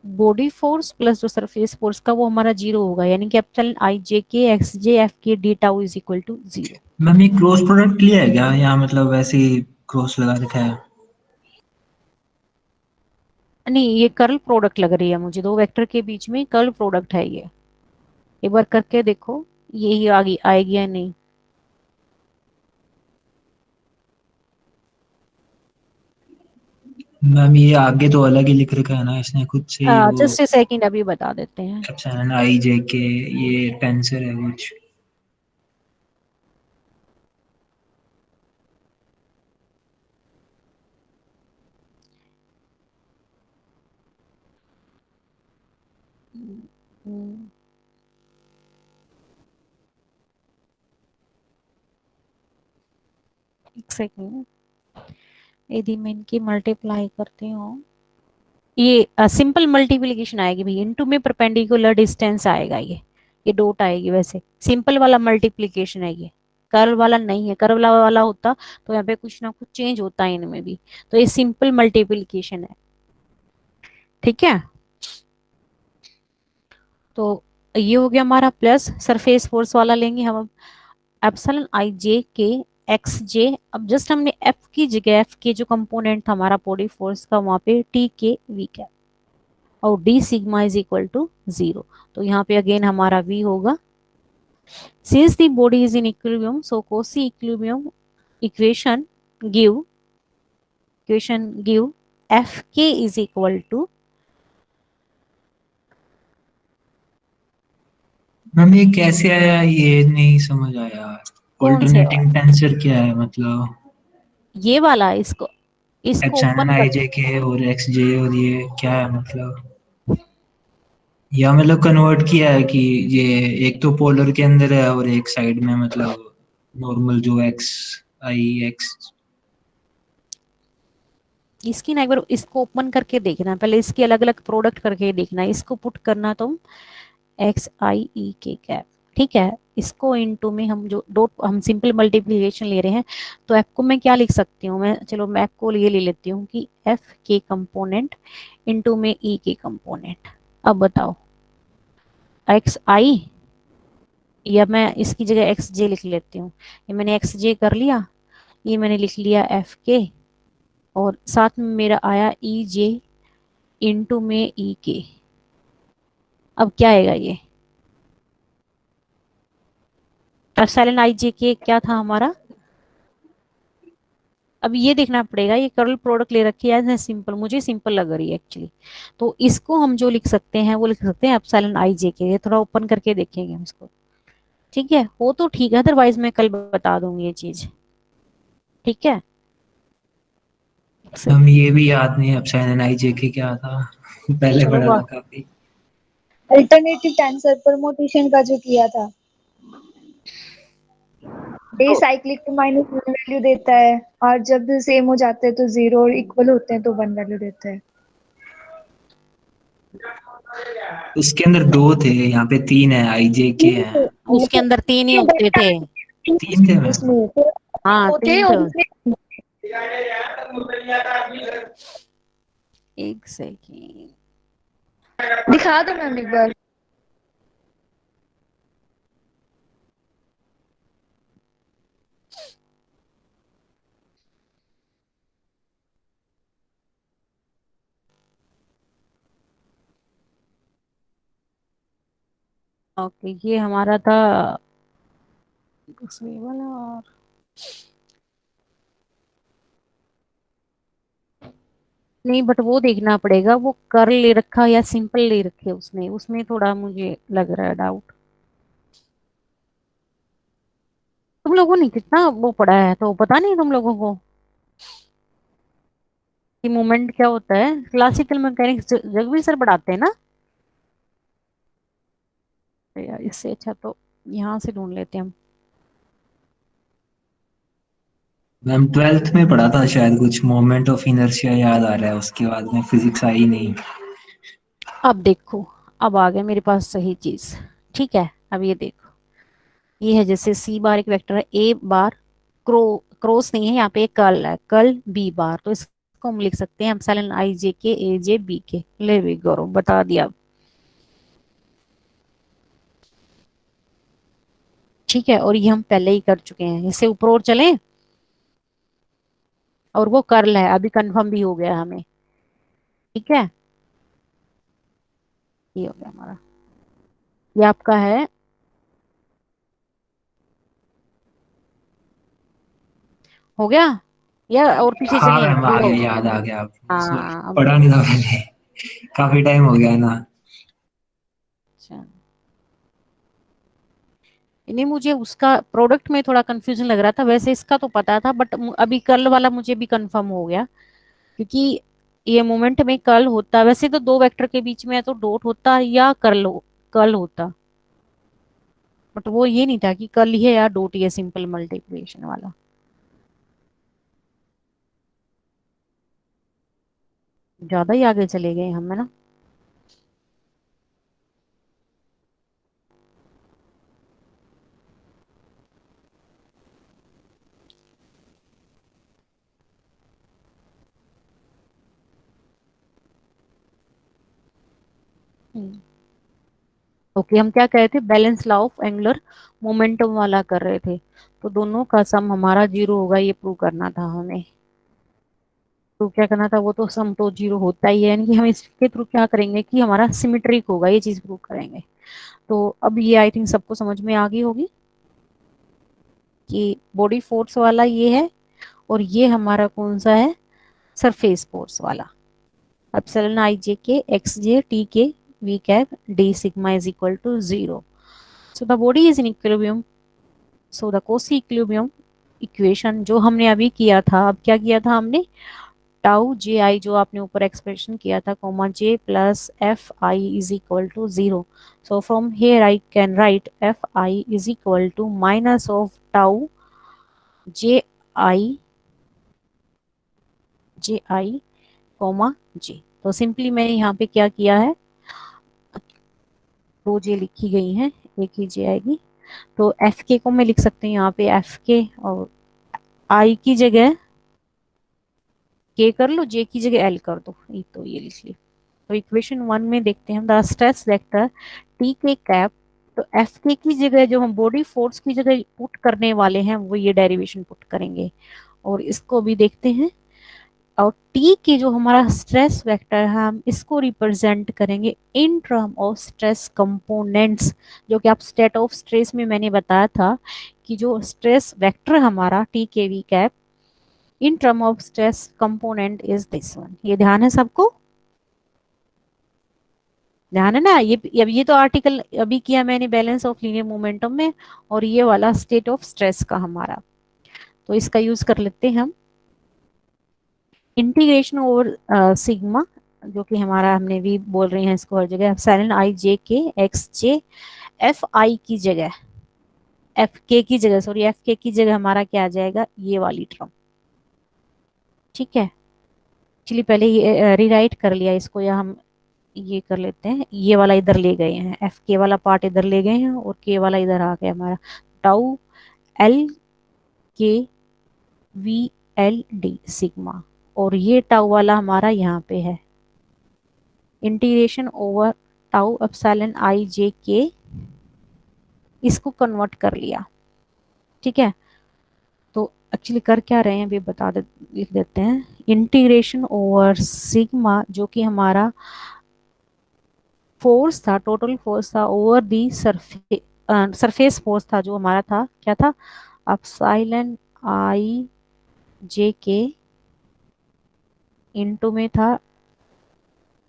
body force plus जो surface force का वो हमारा zero होगा, यानी कि epsilon i J k x j f k d tau is equal to zero. Ma'am ये cross product लिया है क्या, यहाँ मतलब वैसे ही क्रॉस लगा रखा है? नहीं, ये कर्ल प्रोडक्ट लग रही है मुझे, दो वेक्टर के बीच में कर्ल प्रोडक्ट है ये, एक बार करके देखो यही आगे आएगी या नहीं। मैम ये आगे तो अलग ही लिख रखा है ना इसने खुद से ही, वो जस्ट ए सेकंड, अभी बता देते हैं। एप्सिलॉन आई जे के, ये टेंसर है कुछ। सेकेंड, यदि मैं इनकी मल्टीप्लाई करती हूँ, ये सिंपल मल्टीप्लिकेशन आएगी भाई, इनटू में परपेंडिकुलर डिस्टेंस आएगा, ये डॉट आएगी, वैसे सिंपल वाला मल्टीप्लिकेशन है ये, कर्व वाला नहीं है। कर्व वाला होता तो यहाँ पे कुछ ना कुछ चेंज होता है इनमें भी, तो ये सिंपल मल्टीप्लिकेशन है। ठीक है, तो ये हो गया हमारा प्लस सरफेस फोर्स वाला लेंगे हम अब, epsilon i J k x जे। अब जस्ट हमने एफ की जगह, एफ के जो कंपोनेंट था हमारा बॉडी फोर्स का, वहां पे टी के वी का, और d sigma is equal to 0। तो यहाँ पे अगेन हमारा v होगा, since the body is in equilibrium, so Cauchy equilibrium equation give f k is equal to, ma'am ये कैसे आया, ये नहीं समझ आया। कौन से, ऑल्टरनेटिंग टेंसर क्या है मतलब? ये वाला, इसको इसको एप्सिलॉन ओपन आई कर, जे के और एक्स जे, और ये क्या है मतलब? या मतलब कन्वर्ट किया है कि ये एक तो पोलर के अंदर है और एक साइड में मतलब नॉर्मल जो एक्स आई एक्स। इसकी ना एक बार इसको ओपन करके देखना, पहले इसकी अलग अलग प्रोडक्ट करके देखना, इसको पुट करना तुम एक्स आई ई के कैप, ठीक है। इसको इनटू में हम जो डॉट, हम सिंपल मल्टीप्लिकेशन ले रहे हैं, तो एफ को मैं क्या लिख सकती हूँ, मैं चलो मैं एफ को ये ले लेती हूँ कि एफ के कंपोनेंट इनटू में ई के कंपोनेंट। अब बताओ एक्स आई, या मैं इसकी जगह एक्स जे लिख लेती हूँ, ये मैंने एक्स जे कर लिया, ये मैंने लिख लिया एफ के, और साथ में मेरा आया ई जे इनटू में ई के। अब क्या आएगा ये, एप्सिलॉन आई जे के क्या था हमारा, अब ये देखना पड़ेगा, ये कर्ल प्रोडक्ट ले रखी है सिंपल, मुझे सिंपल लग रही है एक्चुअली, तो इसको हम जो लिख सकते हैं वो लिख सकते हैं एप्सिलॉन आई जे के। ये थोड़ा ओपन करके देखेंगे हम इसको, ठीक है, हो तो ठीक है, अदरवाइज मैं कल बता दूंगी ये चीज, ठीक है। हम ये भी याद नहीं एप्सिलॉन आई जे के क्या था, पहले चलो पढ़ा वाह, था काफी। अल्टरनेटिव टेंसर परमुटेशन का जो किया था, ए तो साइक्लिक तो माइनस वन वैल्यू देता है, और जब सेम हो जाते हैं तो जीरो, और इक्वल होते हैं तो वन वैल्यू देता है। उसके अंदर दो थे, यहाँ पे तीन है, आई जे के तीन है। थे, उसके अंदर तीन ही होते थे, तीन थे मैम। उसमें तो हाँ दो थे, तीन और तो, उसमें एक सेकेंड, दिखा दो मैम एक बार। ओके ये हमारा था उसमें वाला, और नहीं बट वो देखना पड़ेगा, वो कर्ल ले रखा या सिंपल ले रखे उसने, उसमें थोड़ा मुझे लग रहा है डाउट। तुम लोगों ने कितना वो पढ़ा है, तो पता नहीं तुम लोगों को कि मोमेंट क्या होता है, क्लासिकल मैकेनिक्स जगवीर सर पढ़ाते हैं ना। तो यार इससे अच्छा तो यहाँ से ढूंढ लेते हैं हम। मैम ट्वेल्थ में पढ़ा था शायद, कुछ मोमेंट ऑफ इनर्शिया याद आ रहा है, उसके बाद में फिजिक्स आई नहीं। अब देखो, अब आ गया मेरे पास सही चीज, ठीक है। अब ये देखो, ये है जैसे सी बार एक वेक्टर है, ए बार क्रॉस नहीं है, यहाँ पे एक कर्ल है, कर्ल बी बार, तो इसको हम लिख सकते हैं एप्सिलॉन आई जे के ए जे बी के। ले भी गौरव बता दिया, ठीक है। और ये हम पहले ही कर चुके हैं, इससे ऊपर और चलें, और वो कर्ल है, अभी कंफर्म भी हो गया हमें, ठीक है। ये हो गया हमारा, ये आपका है, हो गया, या और पीछे हाँ चलिए मैम आ दो। गया, याद आ गया। हाँ अब पढ़ा नहीं था पहले, काफी टाइम हो गया ना। अच्छा, नहीं मुझे उसका प्रोडक्ट में थोड़ा कंफ्यूजन लग रहा था, वैसे इसका तो पता था, बट अभी कर्ल वाला मुझे भी कंफर्म हो गया, क्योंकि ये मोमेंट में कर्ल होता, वैसे तो दो वेक्टर के बीच में या तो डॉट होता या कर्ल होता, बट वो ये नहीं था कि कर्ल ही है या डॉट ही है, सिंपल मल्टीप्लिकेशन वाला। ज्यादा ही आगे चले गए हम, है ना। ओके, हम क्या कह रहे थे, balance law of angular momentum वाला कर रहे थे। तो दोनों का सम हमारा 0 होगा, ये प्रूव करना था हमें। तो क्या करना था, वो तो सम तो 0 होता ही है, यानी कि हम इसके थ्रू क्या करेंगे कि हमारा सिमेट्रिक होगा, ये चीज प्रूव करेंगे। तो अब ये आई थिंक सबको समझ में आ गई होगी कि बॉडी फोर्स वाला ये है, और ये हमारा कौन सा है, सरफेस फोर्स वाला। Epsilon I J k x j t k v cap d sigma is equal to 0। So the body is in equilibrium. So the Cauchy equilibrium equation जो हमने अभी किया था, अब क्या किया था हमने, टाउ जे आई जो आपने ऊपर एक्सप्रेशन किया था, comma J plus F I is equal to 0। So from here I can write F I is equal to minus of tau J I comma J. तो सिंपली मैंने यहाँ पे क्या किया है, दो जे लिखी गई हैं, एक ही जे आएगी। तो एफ के को मैं लिख सकती हूँ यहाँ पे एफ के, और आई की जगह के कर लो, जे की जगह एल कर दो, तो ये लिख ली। तो इक्वेशन 1 में देखते हैं द स्ट्रेस वेक्टर टी के कैप। तो एफ के की जगह जो हम बॉडी फोर्स की जगह पुट करने वाले हैं वो ये डेरिवेशन पुट करेंगे, और इसको भी देखते हैं। और टी के जो हमारा स्ट्रेस वेक्टर है हम इसको रिप्रेजेंट करेंगे इन टर्म ऑफ स्ट्रेस कंपोनेंट्स, जो कि आप स्टेट ऑफ स्ट्रेस में मैंने बताया था कि जो स्ट्रेस वेक्टर हमारा t k v cap in term of stress component is this one. ये ध्यान है सबको, ध्यान है ना। ये तो आर्टिकल अभी किया मैंने बैलेंस ऑफ लीनियर मोमेंटम में, और ये वाला स्टेट ऑफ स्ट्रेस का हमारा। तो इसका यूज कर लेते हैं हम, इंटीग्रेशन ओवर सिग्मा, जो कि हमारा हमने भी बोल रहे हैं इसको हर जगह, epsilon i J k x j F आई की जगह, एफ के की जगह, सॉरी एफ के की जगह हमारा क्या आ जाएगा, ये वाली टर्म। ठीक है, चलिए पहले ये रिराइट कर लिया इसको, या हम ये कर लेते हैं, ये वाला इधर ले गए हैं, एफ के वाला पार्ट इधर ले गए हैं, और के वाला इधर आ गया हमारा, टाउ एल के वी एल डी सिग्मा, और ये टाउ वाला हमारा यहाँ पे है, integration over tau epsilon i जे के, इसको कन्वर्ट कर लिया। ठीक है, तो एक्चुअली कर क्या रहे हैं अभी बता दे, लिख देते हैं, इंटीग्रेशन ओवर सिग्मा जो कि हमारा फोर्स था, टोटल फोर्स था ओवर दी सरफेस फोर्स था, जो हमारा था क्या था, एप्सिलॉन आई जे के इनटू में था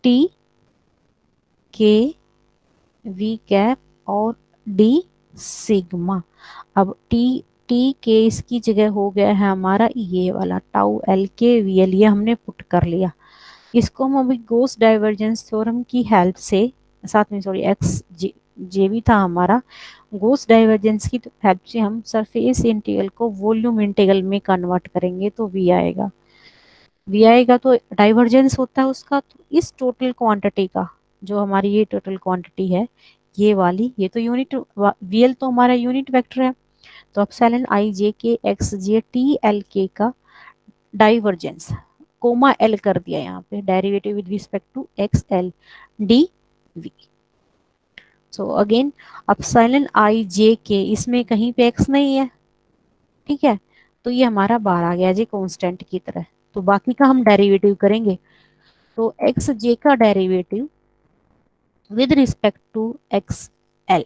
टी के वी कैप और डी सिग्मा। अब टी के इसकी जगह हो गया है हमारा ये वाला टाउ एल के वी एल, ये हमने पुट कर लिया। इसको हम अभी गॉस डाइवर्जेंस थ्योरम की हेल्प से, साथ में सॉरी एक्स जे भी था हमारा, गॉस डाइवर्जेंस की हेल्प से हम सरफेस इंटीग्रल को वॉल्यूम इंटीग्रल में कन्वर्ट करेंगे, तो वी आएगा। वी आएगा तो डाइवर्जेंस होता है उसका, तो इस टोटल क्वांटिटी का, जो हमारी ये टोटल क्वांटिटी है ये वाली, ये तो यूनिट, वी एल तो हमारा यूनिट वेक्टर है, तो epsilon i J k x j T L के का डाइवर्जेंस, कोमा एल कर दिया यहाँ पे, derivative with respect to x L D V. So again epsilon I J K, इसमें कहीं पे एक्स नहीं है, ठीक है, तो ये हमारा बाहर आ गया जी कांस्टेंट की तरह। तो बाकी का हम डेरिवेटिव करेंगे, तो एक्स जे का derivative with respect to x l,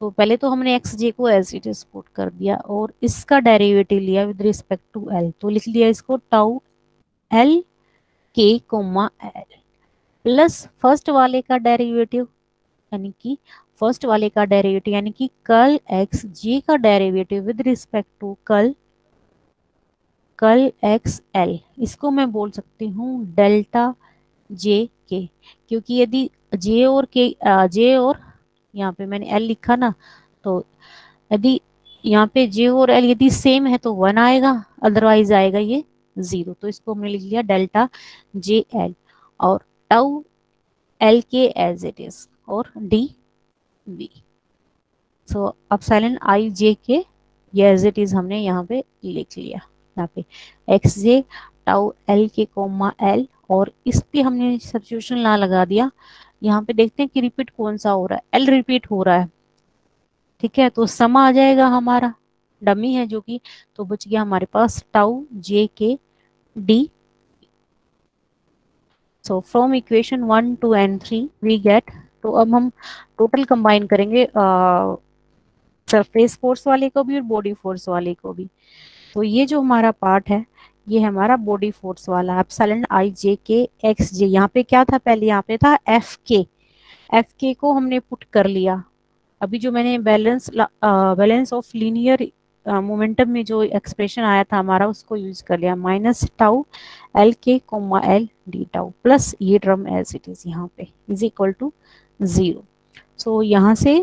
तो पहले तो हमने एक्स जे को एज इट इज पुट कर दिया, और इसका डेरिवेटिव लिया विद रिस्पेक्ट टू एल, तो लिख लिया इसको tau l k comma L plus first वाले का डेरिवेटिव, यानी कि फर्स्ट वाले का डेरिवेटिव यानी कि कर्ल एक्स जे का derivative with respect to curl x l, इसको मैं बोल सकती हूँ डेल्टा जे के, क्योंकि यदि जे और यहाँ पे मैंने एल लिखा ना, तो यदि यहाँ पे जे और एल यदि सेम है तो 1 आएगा, अदरवाइज आएगा ये 0, तो इसको हमने लिख लिया डेल्टा जे एल, और टाउ एल के एज इट इज, और D V. So epsilon i जे के ये एज इट इज हमने यहाँ पे लिख लिया, यहाँ पे एक्स जे tau l k comma L, और इस पे हमने सब्स्टिट्यूशन ला लगा दिया। यहाँ पे देखते हैं कि रिपीट कौन सा हो रहा है, एल रिपीट हो रहा है, ठीक है, तो सम आ जाएगा हमारा, डमी है जो कि, तो बच गया हमारे पास tau j k d. So from equation 1 2 and 3 we get, तो अब हम टोटल कंबाइन करेंगे सरफेस फोर्स वाले को भी और बॉडी फोर्स वाले को भी। तो ये जो हमारा पार्ट है ये है हमारा बॉडी फोर्स वाला, एप्सिलॉन आई जे के एक्स जे। यहाँ पे क्या था, पहले यहाँ पे था एफ के को हमने पुट कर लिया। अभी जो मैंने बैलेंस ऑफ लीनियर मोमेंटम में जो एक्सप्रेशन आया था हमारा उसको यूज कर लिया, minus tau l k comma l d tau plus ये टर्म एज इट इज यहाँ पे इज इक्वल टू 0। सो यहाँ से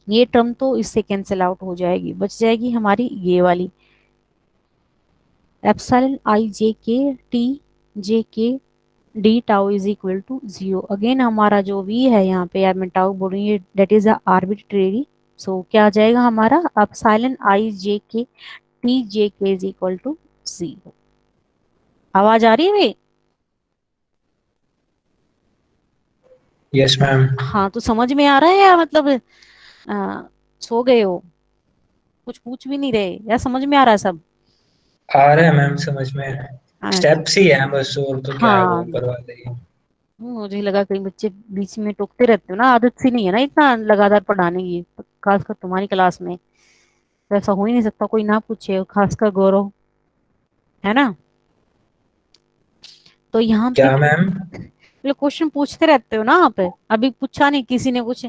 ये टर्म तो इससे कैंसिल आउट हो जाएगी, बच जाएगी हमारी ये वाली एप्सिलॉन आई जे के t j k d tau is equal to 0। Again हमारा जो वी है यहाँ पे, यार मैं टाउ बोल रही हूँ, दैट इज आर्बिट्रेरी। सो क्या आ जाएगा हमारा एप्सिलॉन आई जे के टी जे के इज इक्वल टू 0। आवाज आ रही है भाई? Yes ma'am. हाँ, तो समझ में आ रहा है या मतलब सो गए हो, कुछ पूछ भी नहीं रहे, या समझ में आ रहा है सब? आ रहा है मैम समझ में, अच्छा, स्टेप्स ही है बस, और तो क्या है वो हाँ, ऊपर वाले ही। मुझे लगा कहीं बच्चे बीच में टोकते रहते हो ना, आदत सी नहीं है ना इतना लगातार पढ़ाने की, खासकर तुम्हारी क्लास में तो ऐसा हो ही नहीं सकता कोई ना पूछे, खासकर गौरव, है ना। तो यहाँ पे क्या मैम? क्वेश्चन पूछते रहते हो ना आप, अभी पूछा नहीं किसी ने कुछ,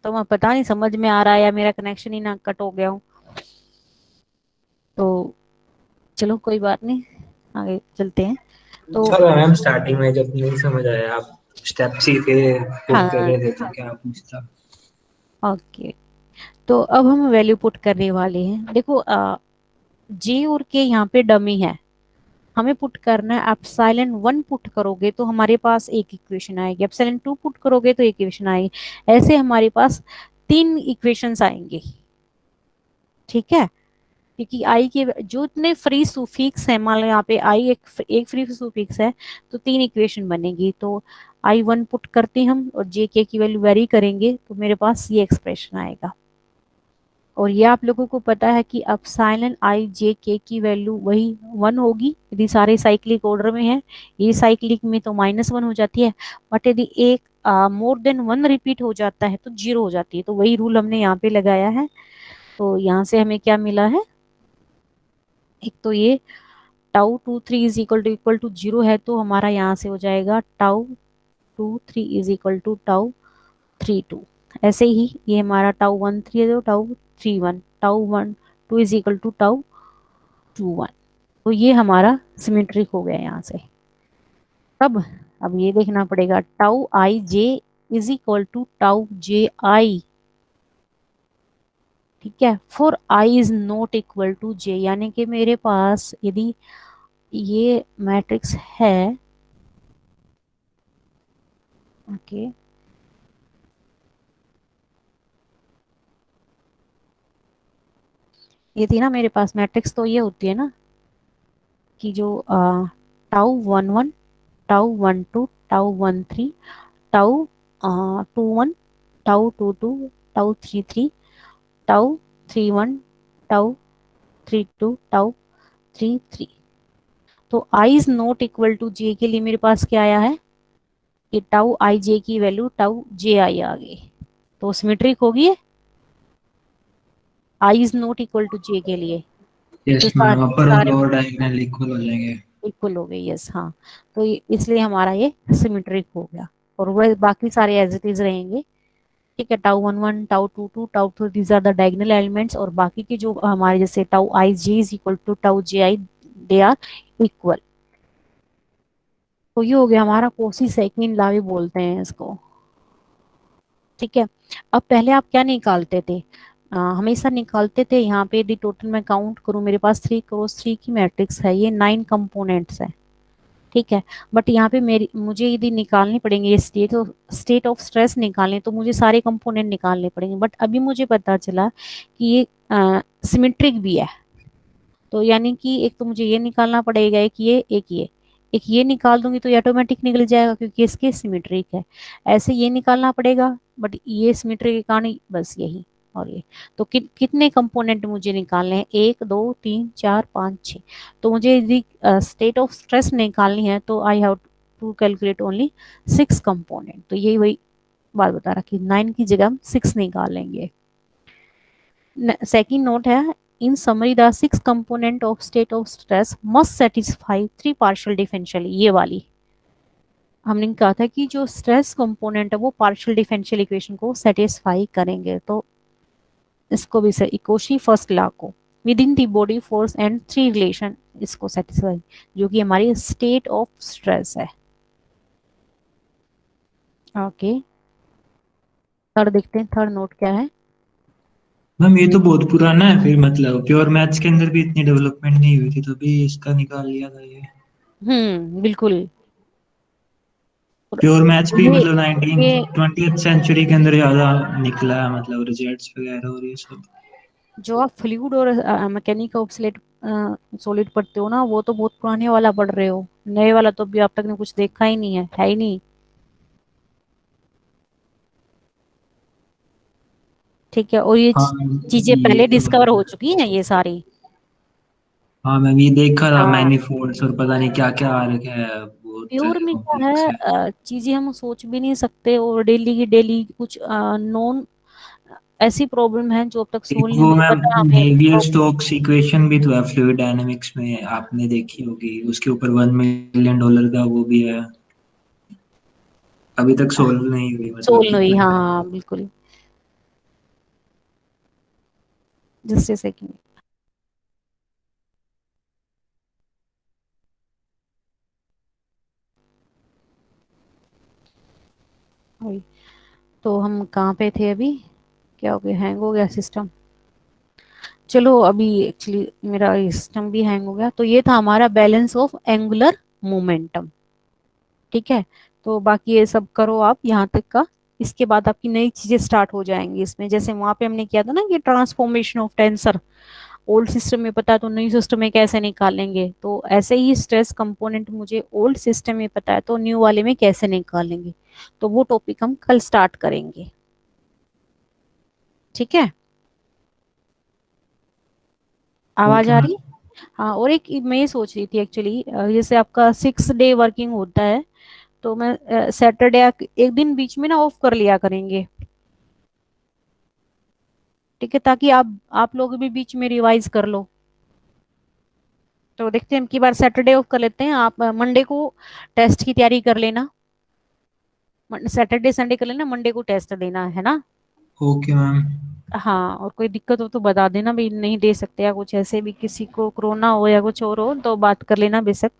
तो मैं पता नहीं समझ में आ रहा है या मेरा कनेक्शन ही ना कट हो गया हो। तो चलो कोई बात नहीं, आगे चलते हैं। तो चलो मैम, स्टार्टिंग में जब नहीं समझ आया, आप स्टेप्स ही थे पुट कर हाँ, रहे थे तो क्या पूछता। ओके, तो अब हम वैल्यू पुट करने वाले हैं। देखो जे और के यहाँ पे डमी है, हमें पुट करना है। एप्सिलॉन 1 पुट करोगे तो हमारे पास एक इक्वेशन आएगी, एप्सिलॉन 2 पुट करोगे तो एक इक्वेशन आएगी, ऐसे हमारे पास 3 इक्वेशंस आएंगे, ठीक है। क्योंकि आई के जो इतने फ्री सुफिक्स है, मान लो यहाँ पे आई एक फ्री सुफिक्स है, तो 3 इक्वेशन बनेगी। तो I1 पुट करते हैं हम और जे के की वैल्यू वेरी करेंगे तो मेरे पास ये एक्सप्रेशन आएगा। और ये आप लोगों को पता है कि एप्सिलॉन आई जे के की वैल्यू वही 1 होगी यदि सारे साइक्लिक ऑर्डर में है, ये साइक्लिक में तो -1 हो जाती है, बट यदि एक मोर देन 1 रिपीट हो जाता है तो 0 हो जाती है। तो वही रूल हमने यहाँ पे लगाया है। तो यहाँ से हमें क्या मिला है, एक तो ये टाउ 2 3 इज इक्वल टू 0 है, तो हमारा यहाँ से हो जाएगा tau 2 3 is equal to tau 3 2। ऐसे ही ये हमारा टाउ 1 3 है तो tau 3 1, tau 1 2 is equal to tau 2 1। तो ये हमारा सिमेट्रिक हो गया यहाँ से। अब ये देखना पड़ेगा tau I J is equal to tau J I, ठीक है, for I is not equal to J, यानी कि मेरे पास यदि ये मैट्रिक्स है, ओके, ये थी ना मेरे पास मैट्रिक्स, तो ये होती है ना कि जो tau 1 1 tau 1 2 tau 1 3 tau 2 1 tau 2 2 tau 3 3 tau 3 1 tau 3 2 tau 3 3। तो आई इज नॉट इक्वल टू जे के लिए मेरे पास क्या आया है कि टाउ आई जे की वैल्यू टाउ जे आई आ गई, तो सिमेट्रिक होगी, आई इज नॉट इक्वल टू जे के लिए, यस तो मैम, अपर और सारे लोअर डायगोनल इक्वल हो जाएंगे। इक्वल हो गई, यस, हाँ। तो इसलिए हमारा ये सिमेट्रिक हो गया, और वह बाकी सारे एज इट इज रहेंगे, ठीक है। Tau 1 1 tau 2 2 tau 2, these are the diagonal elements, और बाकी के जो हमारे जैसे tau I J is equal to tau J i, they are equal. तो ये हो गया हमारा कोसी सेकंड लॉ भी बोलते हैं इसको, ठीक है। अब पहले आप क्या निकालते थे, हमेशा निकालते थे। यहाँ पे यदि टोटल मैं काउंट करूँ, मेरे पास 3 क्रॉस 3 की मैट्रिक्स है, ये 9 कंपोनेंट्स है, ठीक है। बट यहाँ पे मेरी मुझे यदि निकालनी पड़ेंगे ये स्टेट ऑफ स्ट्रेस निकालने, तो मुझे सारे कंपोनेंट निकालने पड़ेंगे। बट अभी मुझे पता चला कि ये सिमेट्रिक भी है। तो यानी कि एक तो मुझे ये निकालना पड़ेगा, एक ये निकाल दूंगी तो ये ऑटोमेटिक निकल जाएगा क्योंकि इसके सिमेट्रिक है। ऐसे ये निकालना पड़ेगा, बट ये सिमेट्रिक के कारण बस यही और ये। तो कितने कंपोनेंट मुझे निकालने हैं? 1 2 3 4 5 6। तो मुझे यदि स्टेट ऑफ स्ट्रेस निकालनी है तो I have to calculate only 6 component. तो यही वही बात बता रहा कि 9 की जगह हम 6 निकालेंगे। सेकंड नोट है, in summary the 6 component of state of stress must satisfy 3 partial differential। ये वाली हमने कहा था कि जो स्ट्रेस कंपोनेंट है वो पार्शियल डिफरेंशियल इक्वेशन को सेटिस्फाई करेंगे। तो इसको भी इकोशी फर्स्ट लॉ को with in the body force and 3 relation इसको सेटिस्फाई, जो कि हमारी स्टेट ऑफ स्ट्रेस है। ओके, थर्ड देखते हैं, थर्ड नोट क्या है। मैम ये तो बहुत पुराना है फिर, मतलब प्योर मैथ्स के अंदर भी इतनी डेवलपमेंट नहीं हुई थी, तभी इसका निकाल लिया था ये। बिल्कुल। प्योर मैथ्स भी ये मतलब 19 ये 20th सेंचुरी के अंदर ज्यादा निकला है, मतलब रिजल्ट्स वगैरह और ये सब। जो आप फ्लूइड और मैकेनिक ऑफ सॉलिड पढ़ते हो ना, वो तो बहुत पुराने वाला पढ़ रहे हो। नए वाला तो अभी आप तक ने कुछ देखा ही नहीं है ही नहीं। ठीक है, और ये हाँ चीजें ये पहले तो डिस्कवर हो चुकी हैं ये सारी। हाँ मैम ये देखा था, हाँ, मैनीफोल्ड्स और पता नहीं क्या क्या आ रखा है, बहुत प्योर ज्यादा में क्या कॉम्प्लेक्स है, है। चीजें हम सोच भी नहीं सकते, और डेली की डेली कुछ नॉन ऐसी प्रॉब्लम है जो अब तक एक सोल्व नहीं वो हुई, मैम पता हमें नेवियर तो। स्टोक्स इक्वेशन भी तो है फ्लूइड डायनामिक्स में, आपने देखी होगी, उसके ऊपर $1 मिलियन का वो भी है, अभी तक सोल्व नहीं हुई सोल्व मतलब। नहीं हुई, हाँ हाँ, बिल्कुल। Just a second. तो हम कहाँ पे थे अभी? क्या हो गया, हैंग हो गया सिस्टम? चलो, अभी एक्चुअली मेरा सिस्टम भी हैंग हो गया। तो ये था हमारा बैलेंस ऑफ एंगुलर मोमेंटम, ठीक है। तो बाकी ये सब करो आप यहाँ तक का। इसके बाद आपकी नई चीजें स्टार्ट हो जाएंगी इसमें। जैसे वहां पे हमने किया था ना कि transformation of tensor, old system में पता है तो न्यू सिस्टम में कैसे निकालेंगे, तो ऐसे ही स्ट्रेस कंपोनेंट मुझे ओल्ड सिस्टम में पता है तो न्यू वाले में कैसे निकालेंगे। तो वो टॉपिक हम कल स्टार्ट करेंगे, ठीक है। आवाज ओके आ मैम। रही? हाँ, और एक मैं ये सोच रही थी एक्चुअली, जैसे आपका 6 डे वर्किंग होता है, तो मैं सैटरडे एक दिन बीच में ना ऑफ कर लिया करेंगे, ठीक है, ताकि आप लोग भी बीच में रिवाइज कर लो। तो देखते हैं की बार सैटरडे ऑफ कर लेते हैं। आप मंडे को टेस्ट की तैयारी कर लेना, सैटरडे संडे कर लेना, मंडे को टेस्ट देना है ना। Okay ma'am. हाँ, और कोई दिक्कत हो तो बता देना भी, नहीं दे सकते या कुछ ऐसे भी, किसी को कोरोना हो या कुछ और हो तो बात कर लेना बेशक,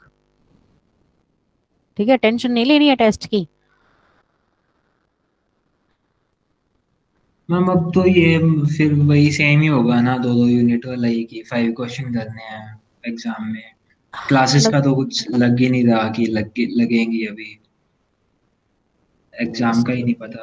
ठीक है। टेंशन नहीं लेनी है टेस्ट की। मैम अब तो ये फिर वही सेम ही होगा ना, दो दो यूनिट वाला ही, कि 5 क्वेश्चन करने हैं एग्जाम में। क्लासेस का तो कुछ लग ही नहीं रहा कि लगेंगी अभी, एग्जाम का ही नहीं पता।